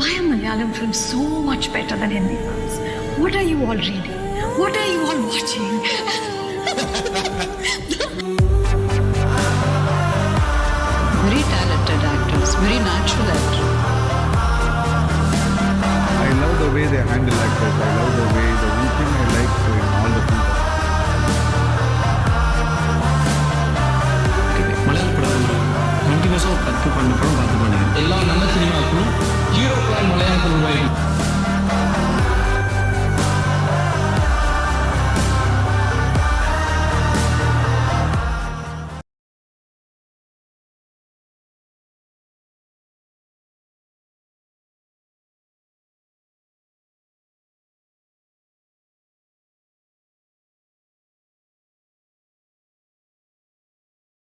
Why are Malayalam films so much better than Hindi films? What are you all reading? What are you all watching? Very talented actors, very natural actors. I love the way they handle actors. I love